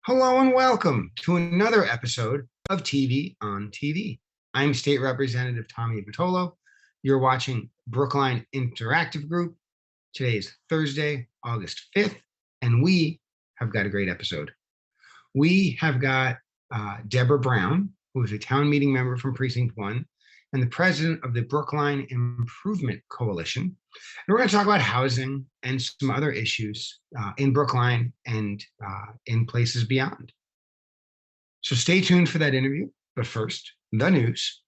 Hello and welcome to another episode of TV on TV. I'm State Representative Tommy Vitolo. You're watching Brookline Interactive Group. Today is Thursday, August 5th, and we have got a great episode. We have got Deborah Brown, who is a town meeting member from Precinct 1 and the president of the Brookline Improvement Coalition. And we're going to talk about housing and some other issues in Brookline and in places beyond. So stay tuned for that interview. But first, the news.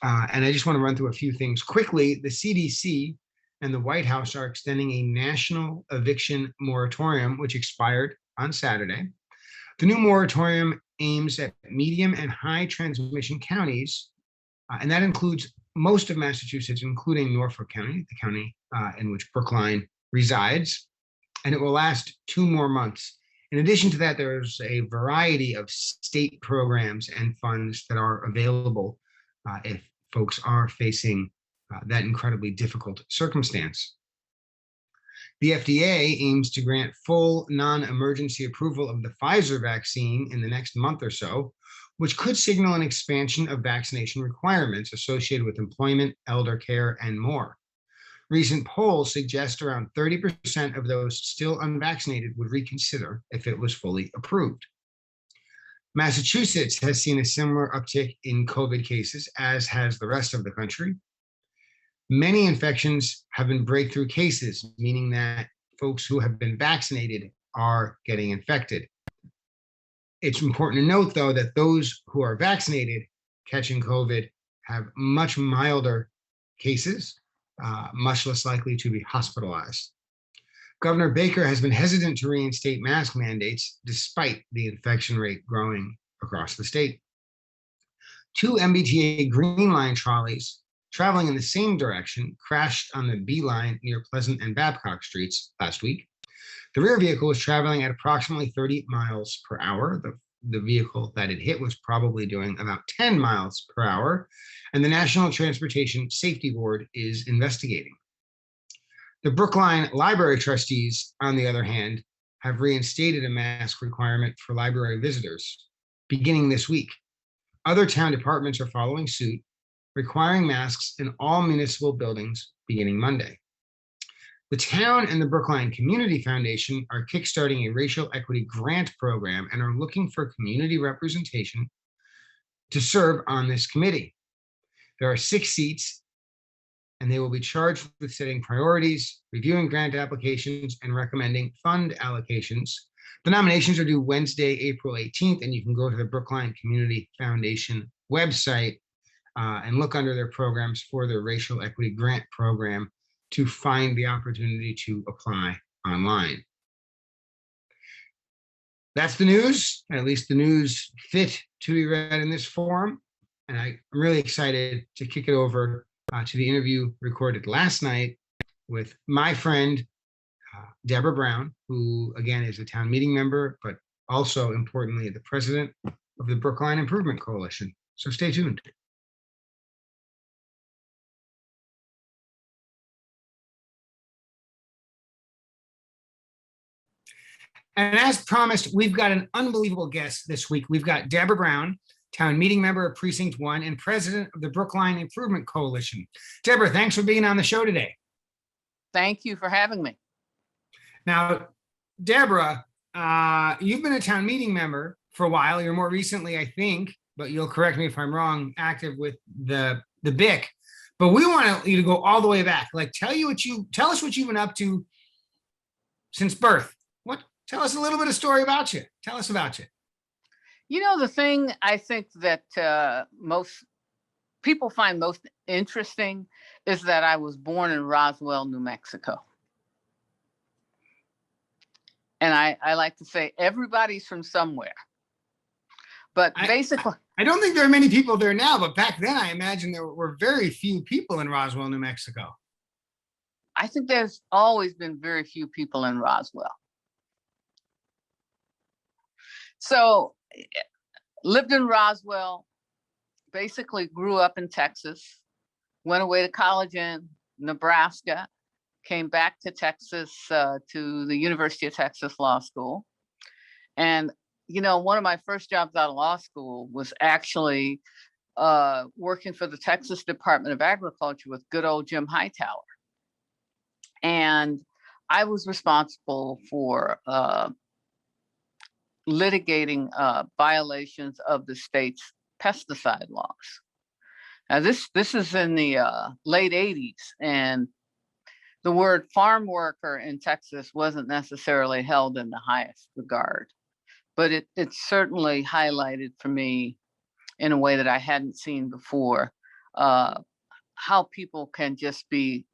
And I just want to run through a few things quickly. The CDC and the White House are extending a national eviction moratorium, which expired on Saturday. The new moratorium aims at medium and high transmission counties, and that includes most of Massachusetts, including Norfolk County, the county in which Brookline resides, and it will last 2 more months. In addition to that, there's a variety of state programs and funds that are available if folks are facing that incredibly difficult circumstance. The FDA aims to grant full non-emergency approval of the Pfizer vaccine in the next month or so, which could signal an expansion of vaccination requirements associated with employment, elder care, and more. Recent polls suggest around 30% of those still unvaccinated would reconsider if it was fully approved. Massachusetts has seen a similar uptick in COVID cases, as has the rest of the country. Many infections have been breakthrough cases, meaning that folks who have been vaccinated are getting infected. It's important to note, though, that those who are vaccinated catching COVID have much milder cases, much less likely to be hospitalized. Governor Baker has been hesitant to reinstate mask mandates despite the infection rate growing across the state. 2 MBTA Green Line trolleys traveling in the same direction crashed on the B line near Pleasant and Babcock Streets last week. The rear vehicle was traveling at approximately 30 miles per hour. The vehicle that it hit was probably doing about 10 miles per hour, and the National Transportation Safety Board is investigating. The Brookline Library trustees, on the other hand, have reinstated a mask requirement for library visitors beginning this week. Other town departments are following suit, requiring masks in all municipal buildings beginning Monday. The town and the Brookline Community Foundation are kickstarting a racial equity grant program and are looking for community representation to serve on this committee. There are 6 seats, and they will be charged with setting priorities, reviewing grant applications, and recommending fund allocations. The nominations are due Wednesday, April 18th, and you can go to the Brookline Community Foundation website and look under their programs for their racial equity grant program to find the opportunity to apply online. That's the news, at least the news fit to be read in this forum. And I'm really excited to kick it over to the interview recorded last night with my friend, Deborah Brown, who again is a town meeting member, but also importantly, the president of the Brookline Improvement Coalition. So stay tuned. And as promised, we've got an unbelievable guest this week. We've got Deborah Brown, town meeting member of Precinct 1 and president of the Brookline Improvement Coalition. Deborah, thanks for being on the show today. Thank you for having me. Now, Deborah, you've been a town meeting member for a while. You're more recently, I think, but you'll correct me if I'm wrong, active with the BIC. But we want you to go all the way back. Like, tell us what you've been up to since birth. Tell us a little bit of story about you. Tell us about you. You know, the thing I think that most people find most interesting is that I was born in Roswell, New Mexico. And I like to say everybody's from somewhere. But basically, I don't think there are many people there now, but back then I imagine there were very few people in Roswell, New Mexico. I think there's always been very few people in Roswell. So lived in Roswell, basically grew up in Texas, went away to college in Nebraska, came back to Texas to the University of Texas Law School. And one of my first jobs out of law school was actually working for the Texas Department of Agriculture with good old Jim Hightower. And I was responsible for litigating violations of the state's pesticide laws. Now, this is in the late 80s, and the word farm worker in Texas wasn't necessarily held in the highest regard, but it certainly highlighted for me in a way that I hadn't seen before, how people can just be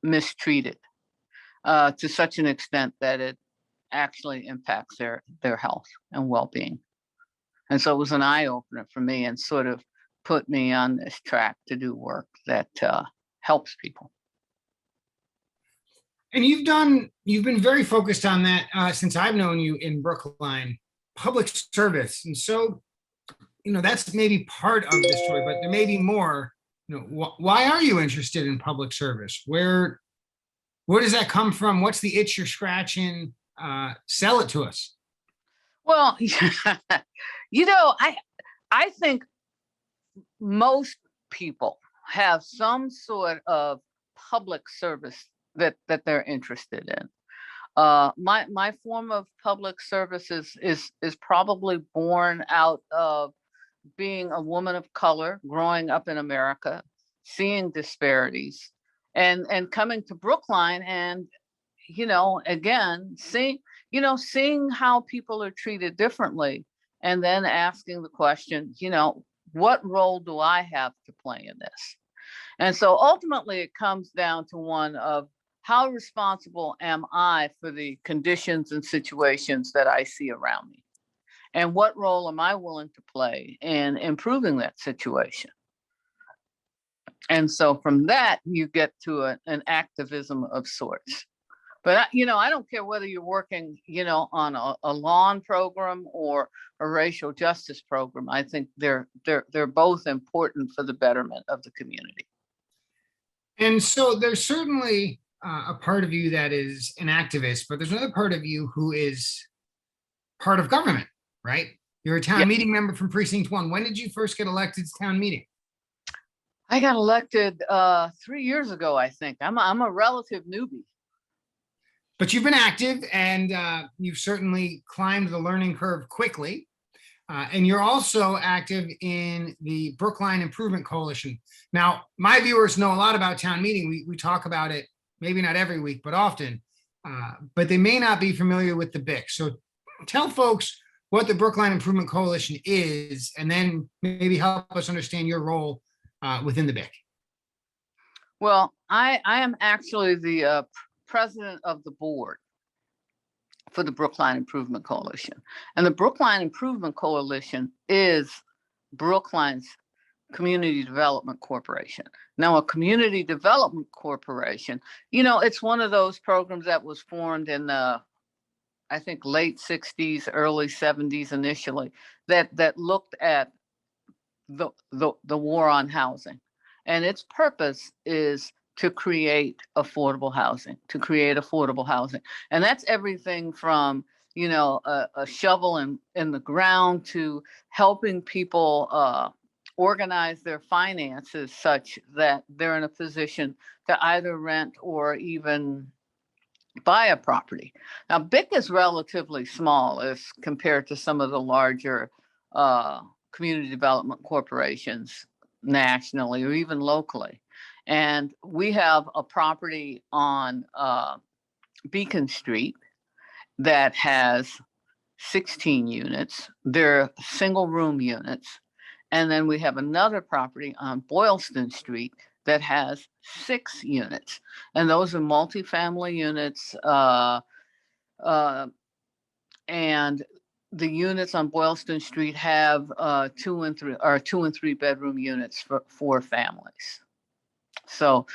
mistreated to such an extent that it actually impacts their health and well-being. And so it was an eye-opener for me and sort of put me on this track to do work that helps people. And you've been very focused on that since I've known you in Brookline, public service. And so, that's maybe part of the story, but there may be more. Why are you interested in public service? Where does that come from? What's the itch you're scratching? Sell it to us. Well, I think most people have some sort of public service that they're interested in. My form of public service is probably born out of being a woman of color, growing up in America, seeing disparities, and coming to Brookline and, again, seeing how people are treated differently, and then asking the question, what role do I have to play in this? And so ultimately it comes down to one of how responsible am I for the conditions and situations that I see around me? And what role am I willing to play in improving that situation? And so from that, you get to an activism of sorts. But, I don't care whether you're working, on a lawn program or a racial justice program. I think they're both important for the betterment of the community. And so there's certainly a part of you that is an activist, but there's another part of you who is part of government, right? You're a town meeting member from Precinct 1. When did you first get elected to town meeting? I got elected 3 years ago, I think. I'm a relative newbie. But you've been active, and you've certainly climbed the learning curve quickly. And you're also active in the Brookline Improvement Coalition. Now, my viewers know a lot about town meeting. We talk about it, maybe not every week, but often. But they may not be familiar with the BIC. So tell folks what the Brookline Improvement Coalition is, and then maybe help us understand your role within the BIC. Well, I am actually the president of the board for the Brookline Improvement Coalition. And the Brookline Improvement Coalition is Brookline's Community Development Corporation. Now, a community development corporation, it's one of those programs that was formed in the, I think, late 60s, early 70s initially, that looked at the war on housing. And its purpose is to create affordable housing, And that's everything from, a shovel in the ground to helping people organize their finances such that they're in a position to either rent or even buy a property. Now, BIC is relatively small as compared to some of the larger community development corporations nationally or even locally. And we have a property on Beacon Street that has 16 units. They're single room units. And then we have another property on Boylston Street that has 6 units. And those are multifamily units. And the units on Boylston Street have 2 and 3 bedroom units for 4 families. So,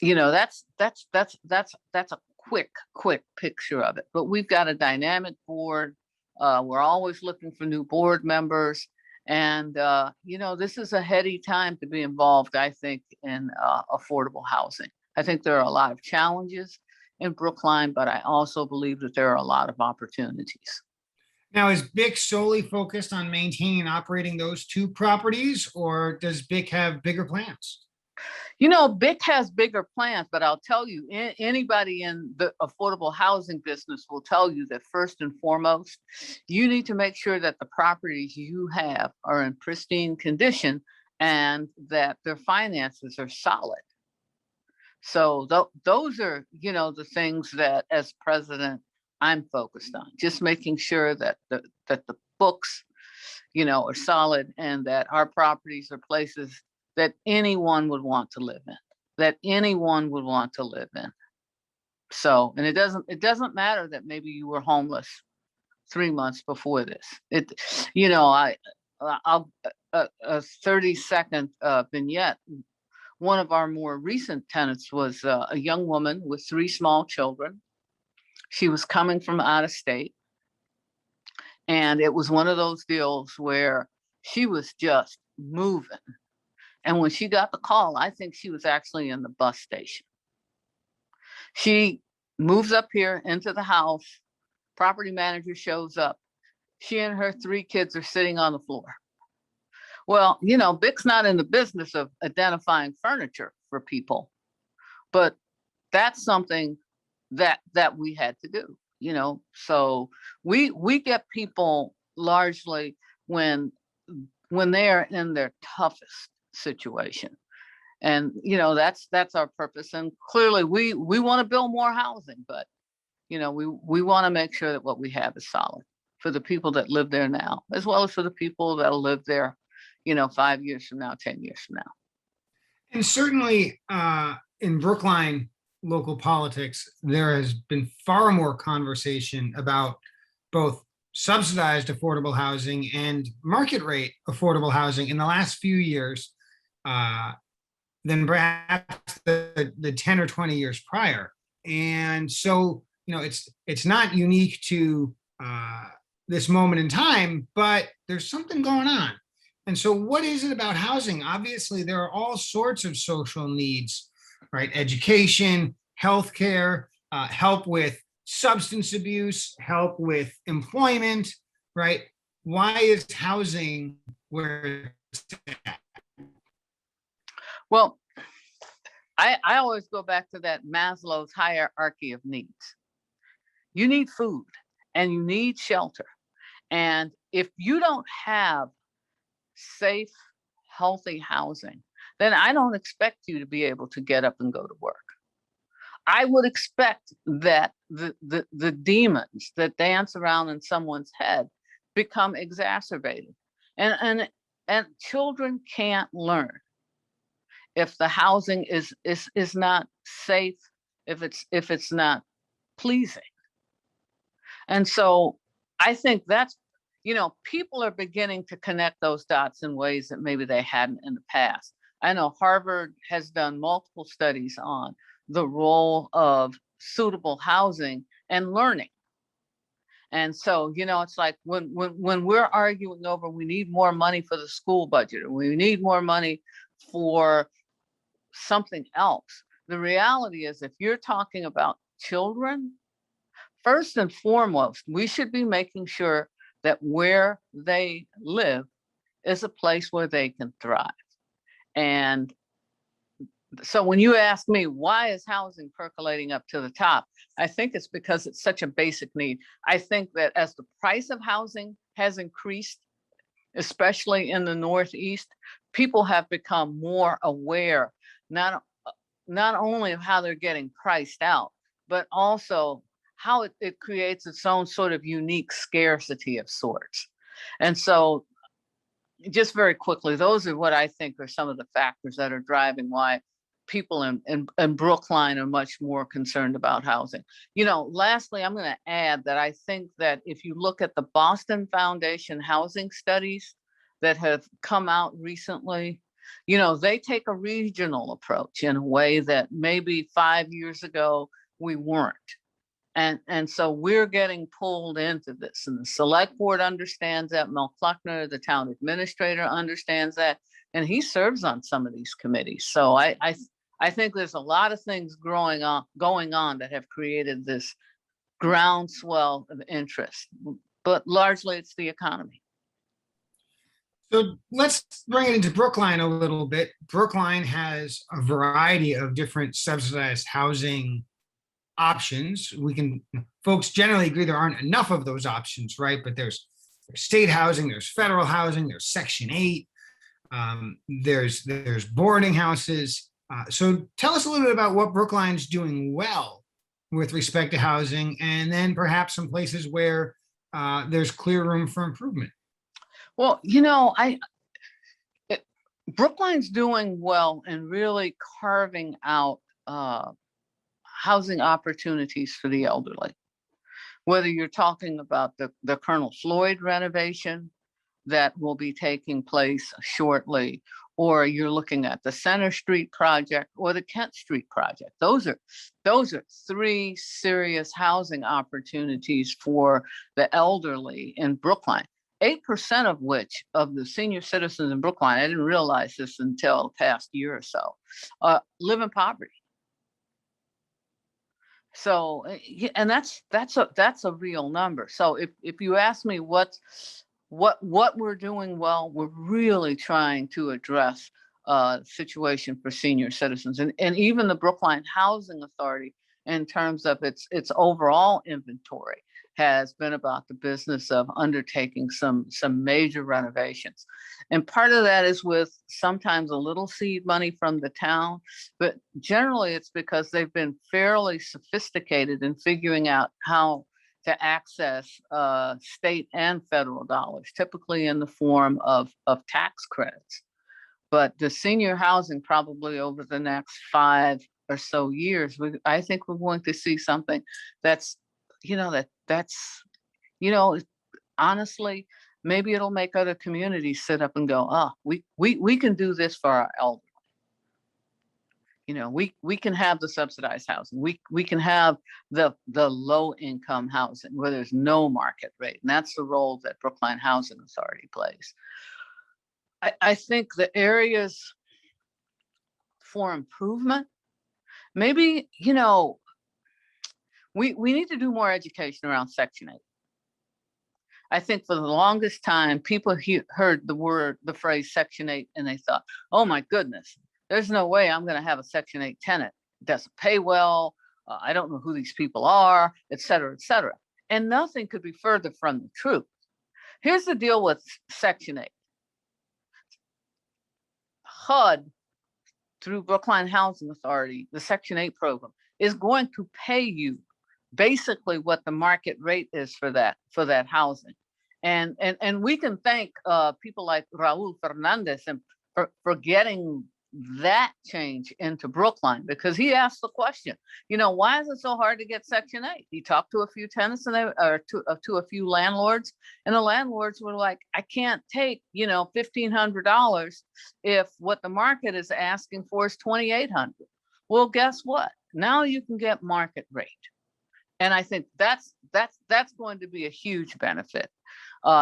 that's a quick picture of it. But we've got a dynamic board. We're always looking for new board members. And, this is a heady time to be involved, I think, in affordable housing. I think there are a lot of challenges in Brookline, but I also believe that there are a lot of opportunities. Now, is BIC solely focused on maintaining and operating those two properties, or does BIC have bigger plans? You know, BIC has bigger plans, but I'll tell you, anybody in the affordable housing business will tell you that first and foremost, you need to make sure that the properties you have are in pristine condition and that their finances are solid. So those are, you know, the things that as president, I'm focused on, just making sure that the books, you know, are solid and that our properties are places that anyone would want to live in, that anyone would want to live in. So, and it doesn't matter that maybe you were homeless 3 months before this. You know, I'll a 30-second vignette. One of our more recent tenants was a young woman with 3 small children. She was coming from out of state. And it was one of those deals where she was just moving. And when she got the call, I think she was actually in the bus station. She moves up here into the house. Property manager shows up. She and her 3 kids are sitting on the floor. Well, you know, BIC's not in the business of identifying furniture for people, but that's something that we had to do, you know. So we get people largely when they're in their toughest situation. And, you know, that's our purpose. And clearly we want to build more housing, but, you know, we want to make sure that what we have is solid for the people that live there now, as well as for the people that'll live there, you know, 5 years from now, 10 years from now. And certainly in Brookline local politics, there has been far more conversation about both subsidized affordable housing and market rate affordable housing in the last few years than perhaps the 10 or 20 years prior. And so, you know, it's not unique to this moment in time, but there's something going on. And so what is it about housing? Obviously, there are all sorts of social needs, right? Education, healthcare, help with substance abuse, help with employment, right? Why is housing where it's at? Well, I always go back to that Maslow's hierarchy of needs. You need food and you need shelter. And if you don't have safe, healthy housing, then I don't expect you to be able to get up and go to work. I would expect that the demons that dance around in someone's head become exacerbated. And children can't learn if the housing is not safe, if it's not pleasing. And so I think that's, you know, people are beginning to connect those dots in ways that maybe they hadn't in the past. I know Harvard has done multiple studies on the role of suitable housing and learning. And so, you know, it's like when we're arguing over we need more money for the school budget or we need more money for something else, the reality is if you're talking about children, first and foremost, we should be making sure that where they live is a place where they can thrive. And so when you ask me, why is housing percolating up to the top? I think it's because it's such a basic need. I think that as the price of housing has increased, especially in the Northeast, people have become more aware, not only of how they're getting priced out, but also how it creates its own sort of unique scarcity of sorts. And so just very quickly, those are what I think are some of the factors that are driving why people in Brookline are much more concerned about housing. You know, lastly, I'm going to add that I think that if you look at the Boston Foundation housing studies that have come out recently, you know, they take a regional approach in a way that maybe 5 years ago we weren't. And so we're getting pulled into this, and the select board understands that. Mel Kluckner, the town administrator, understands that, and he serves on some of these committees. So I think there's a lot of things going on that have created this groundswell of interest. but largely it's the economy. So let's bring it into Brookline a little bit. Brookline has a variety of different subsidized housing options. Folks generally agree there aren't enough of those options, right? But there's state housing, there's federal housing, there's Section 8, there's boarding houses. So tell us a little bit about what Brookline's doing well with respect to housing, and then perhaps some places where there's clear room for improvement. Well, Brookline's doing well in really carving out housing opportunities for the elderly. Whether you're talking about the Colonel Floyd renovation that will be taking place shortly, or you're looking at the Center Street project or the Kent Street project. Those are three serious housing opportunities for the elderly in Brookline. 8% of which of the senior citizens in Brookline, I didn't realize this until the past year or so, live in poverty. So, and that's a real number. So if you ask me what we're doing well, we're really trying to address situation for senior citizens, and even the Brookline Housing Authority, in terms of its overall inventory, has been about the business of undertaking some major renovations. And part of that is with sometimes a little seed money from the town, but generally it's because they've been fairly sophisticated in figuring out how to access state and federal dollars, typically in the form of tax credits. But the senior housing, probably over the next 5 or so years, I think we're going to see something that's, honestly, maybe it'll make other communities sit up and go, oh, we can do this for our elderly. We can have the subsidized housing. We can have the low income housing where there's no market rate. And that's the role that Brookline Housing Authority plays. I think the areas for improvement, maybe, we need to do more education around Section 8. I think for the longest time, people heard the phrase Section 8, and they thought, oh my goodness, there's no way I'm going to have a Section 8 tenant. It doesn't pay well. I don't know who these people are, et cetera, et cetera. And nothing could be further from the truth. Here's the deal with Section 8. HUD, through Brookline Housing Authority, the Section 8 program, is going to pay you basically what the market rate is for that housing. And we can thank people like Raul Fernandez for getting that change into Brookline, because he asked the question, why is it so hard to get Section 8? He talked to a few tenants to a few landlords, and the landlords were like, I can't take, $1,500 if what the market is asking for is $2,800. Well, guess what? Now you can get market rate. And I think that's going to be a huge benefit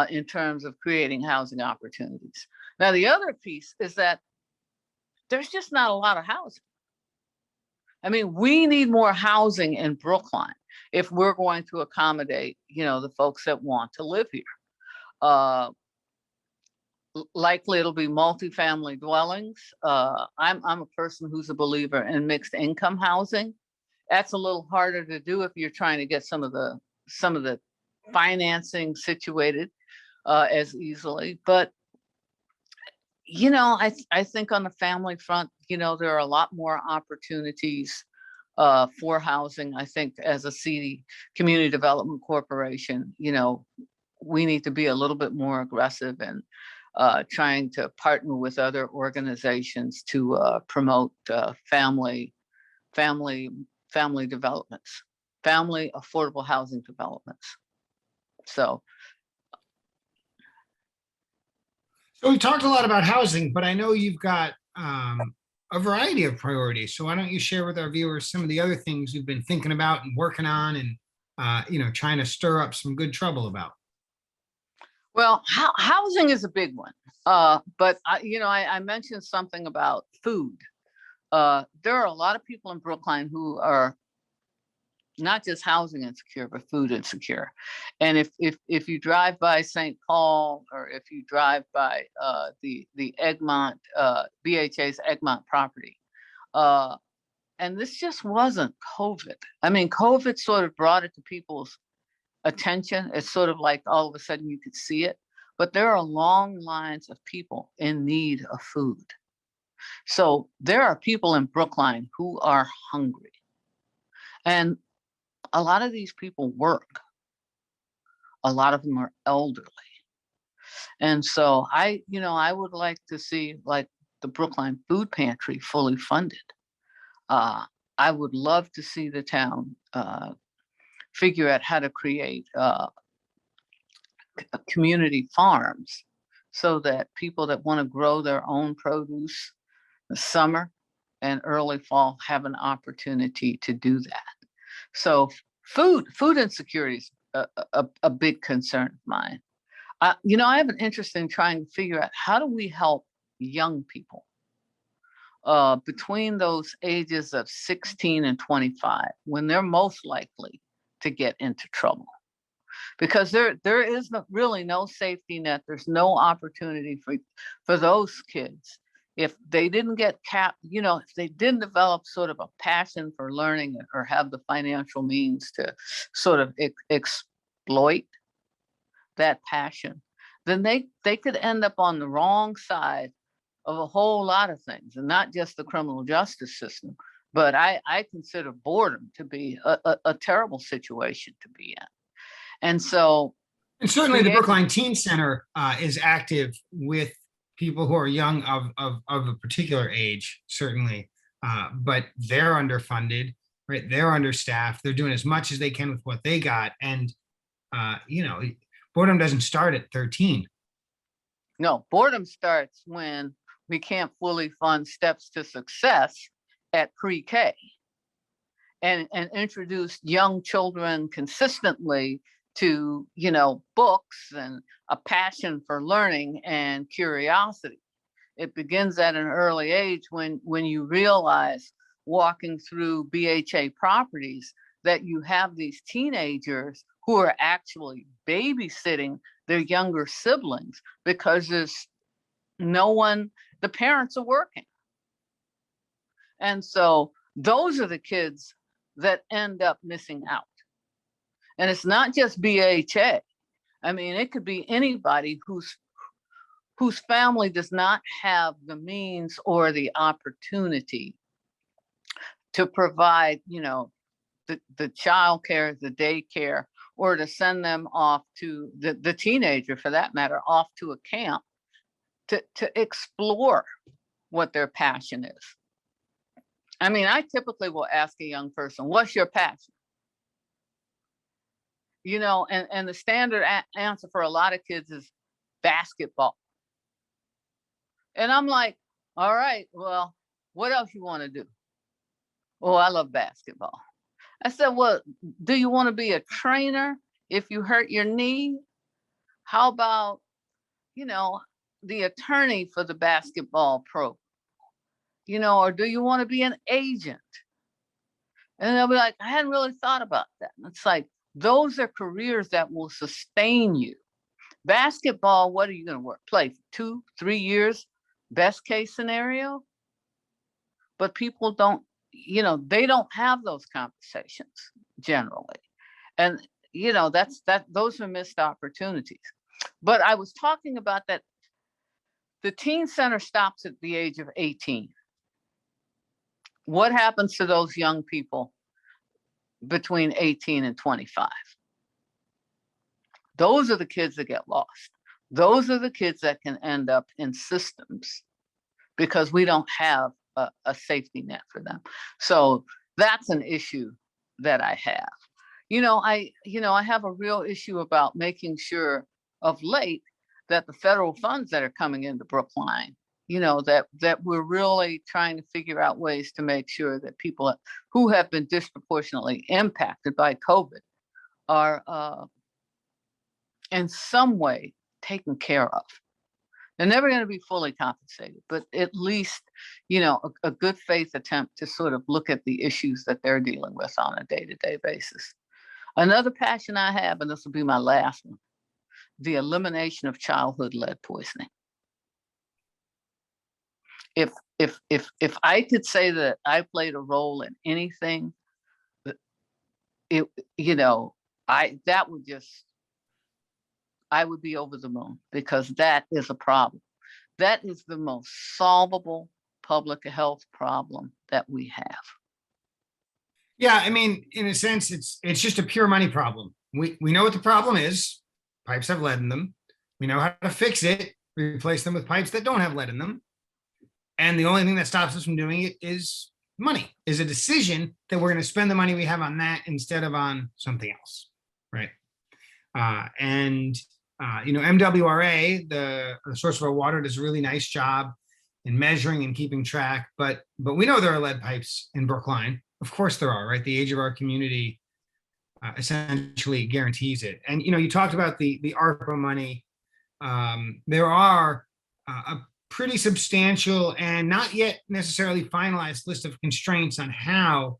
in terms of creating housing opportunities. Now, the other piece is that there's just not a lot of housing. I mean, we need more housing in Brookline if we're going to accommodate, the folks that want to live here. Likely it'll be multifamily dwellings. I'm a person who's a believer in mixed income housing. That's a little harder to do if you're trying to get some of the financing situated as easily. But I think on the family front, there are a lot more opportunities for housing. I think as a city community development corporation, we need to be a little bit more aggressive in trying to partner with other organizations to promote family developments, family affordable housing developments. So we talked a lot about housing, but I know you've got a variety of priorities. So why don't you share with our viewers some of the other things you've been thinking about and working on, and trying to stir up some good trouble about? Well, housing is a big one, but I mentioned something about food. There are a lot of people in Brookline who are not just housing insecure, but food insecure. And if you drive by St. Paul, or if you drive by the Egmont, BHA's Egmont property, and this just wasn't COVID. I mean, COVID sort of brought it to people's attention. It's sort of like all of a sudden you could see it, but there are long lines of people in need of food. So there are people in Brookline who are hungry. And a lot of these people work. A lot of them are elderly. And so I would like to see like the Brookline Food Pantry fully funded. I would love to see the town figure out how to create community farms so that people that want to grow their own produce in the summer and early fall have an opportunity to do that. So food insecurity is a big concern of mine. I have an interest in trying to figure out how do we help young people between those ages of 16 and 25, when they're most likely to get into trouble. Because there is really no safety net. There's no opportunity for those kids. If they didn't get if they didn't develop sort of a passion for learning or have the financial means to sort of exploit that passion, then they could end up on the wrong side of a whole lot of things, and not just the criminal justice system. But I consider boredom to be a terrible situation to be in. And so, and certainly the Brookline Teen Center is active with people who are young of a particular age, certainly, but they're underfunded, right? They're understaffed. They're doing as much as they can with what they got. And, boredom doesn't start at 13. No, boredom starts when we can't fully fund steps to success at pre-K and introduce young children consistently to, books and a passion for learning and curiosity. It begins at an early age when you realize, walking through BHA properties, that you have these teenagers who are actually babysitting their younger siblings because there's no one, the parents are working. And so those are the kids that end up missing out. And it's not just BHA. I mean, it could be anybody whose family does not have the means or the opportunity to provide, the child care, the daycare, or to send them off to the teenager, for that matter, off to a camp to explore what their passion is. I mean, I typically will ask a young person, what's your passion? And the standard answer for a lot of kids is basketball. And I'm like, all right, well, what else you want to do? Oh, I love basketball. I said, well, do you want to be a trainer if you hurt your knee? How about, the attorney for the basketball pro? Or do you want to be an agent? And they'll be like, I hadn't really thought about that. And it's like, those are careers that will sustain you. Basketball, what are you going to play 2-3 years, best case scenario? But people don't, they don't have those conversations generally. And, those are missed opportunities. But I was talking about that the teen center stops at the age of 18. What happens to those young people between 18 and 25? Those are the kids that get lost. Those are the kids that can end up in systems because we don't have a safety net for them. So that's an issue that I have. I have a real issue about making sure of late that the federal funds that are coming into Brookline, that we're really trying to figure out ways to make sure that people who have been disproportionately impacted by COVID are in some way taken care of. They're never going to be fully compensated, but at least, a good faith attempt to sort of look at the issues that they're dealing with on a day-to-day basis. Another passion I have, and this will be my last one, the elimination of childhood lead poisoning. If I could say that I played a role in anything, I would be over the moon, because that is a problem. That is the most solvable public health problem that we have. Yeah, I mean, in a sense, it's just a pure money problem. We know what the problem is. Pipes have lead in them. We know how to fix it, replace them with pipes that don't have lead in them. And the only thing that stops us from doing it is money, is a decision that we're going to spend the money we have on that instead of on something else, right? MWRA, the source of our water, does a really nice job in measuring and keeping track, but we know there are lead pipes in Brookline. Of course there are, right? The age of our community essentially guarantees it. And, you talked about the ARPA money. There are a pretty substantial and not yet necessarily finalized list of constraints on how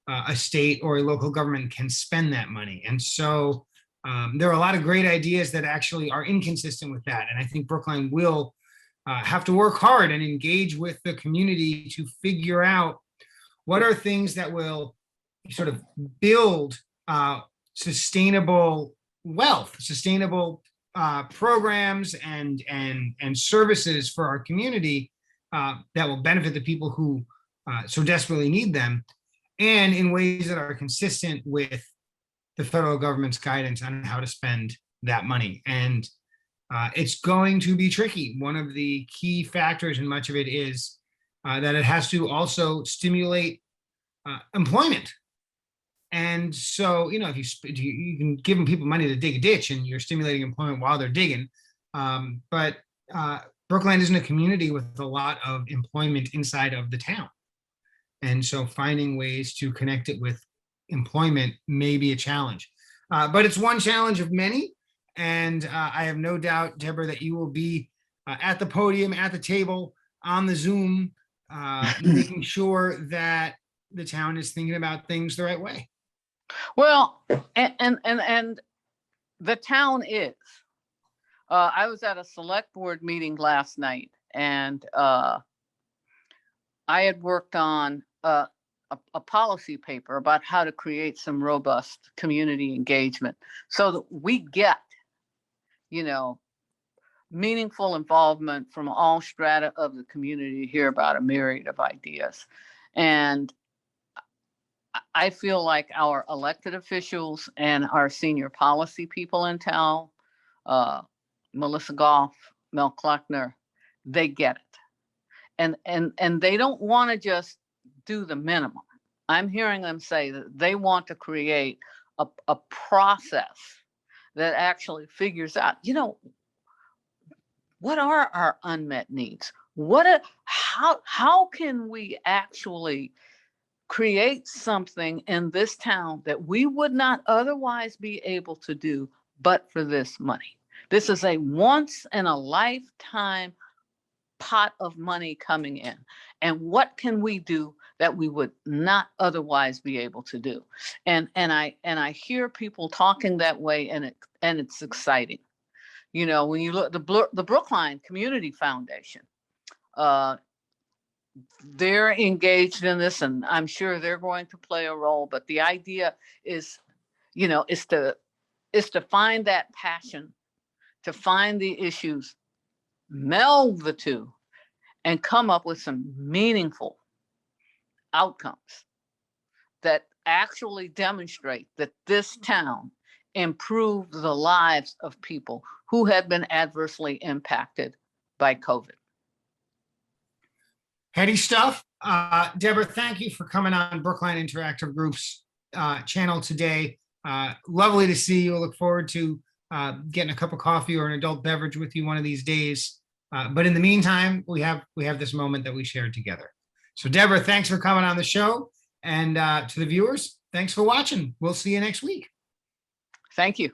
a state or a local government can spend that money. And so there are a lot of great ideas that actually are inconsistent with that. And I think Brookline will have to work hard and engage with the community to figure out what are things that will sort of build sustainable wealth, sustainable programs and services for our community that will benefit the people who so desperately need them, and in ways that are consistent with the federal government's guidance on how to spend that money. And it's going to be tricky. One of the key factors in much of it is that it has to also stimulate employment. And so, if you can give people money to dig a ditch and you're stimulating employment while they're digging. But Brookline isn't a community with a lot of employment inside of the town. And so finding ways to connect it with employment may be a challenge. But it's one challenge of many. And I have no doubt, Deborah, that you will be at the podium, at the table, on the Zoom, making sure that the town is thinking about things the right way. Well, and the town is. I was at a select board meeting last night, and I had worked on a policy paper about how to create some robust community engagement so that we get, meaningful involvement from all strata of the community to hear about a myriad of ideas. And I feel like our elected officials and our senior policy people in town, Melissa Goff, Mel Kleckner, they get it. And they don't want to just do the minimum. I'm hearing them say that they want to create a process that actually figures out, what are our unmet needs? How can we actually create something in this town that we would not otherwise be able to do but for this money? This is a once in a lifetime pot of money coming in. And what can we do that we would not otherwise be able to do? And I hear people talking that way, and it's exciting. When you look at the Brookline Community Foundation, they're engaged in this, and I'm sure they're going to play a role. But the idea is to find that passion, to find the issues, meld the two, and come up with some meaningful outcomes that actually demonstrate that this town improved the lives of people who have been adversely impacted by COVID. Heady stuff. Deborah, thank you for coming on Brookline Interactive Group's channel today. Lovely to see you. I look forward to getting a cup of coffee or an adult beverage with you one of these days. But in the meantime, we have this moment that we shared together. So Deborah, thanks for coming on the show. And to the viewers, thanks for watching. We'll see you next week. Thank you.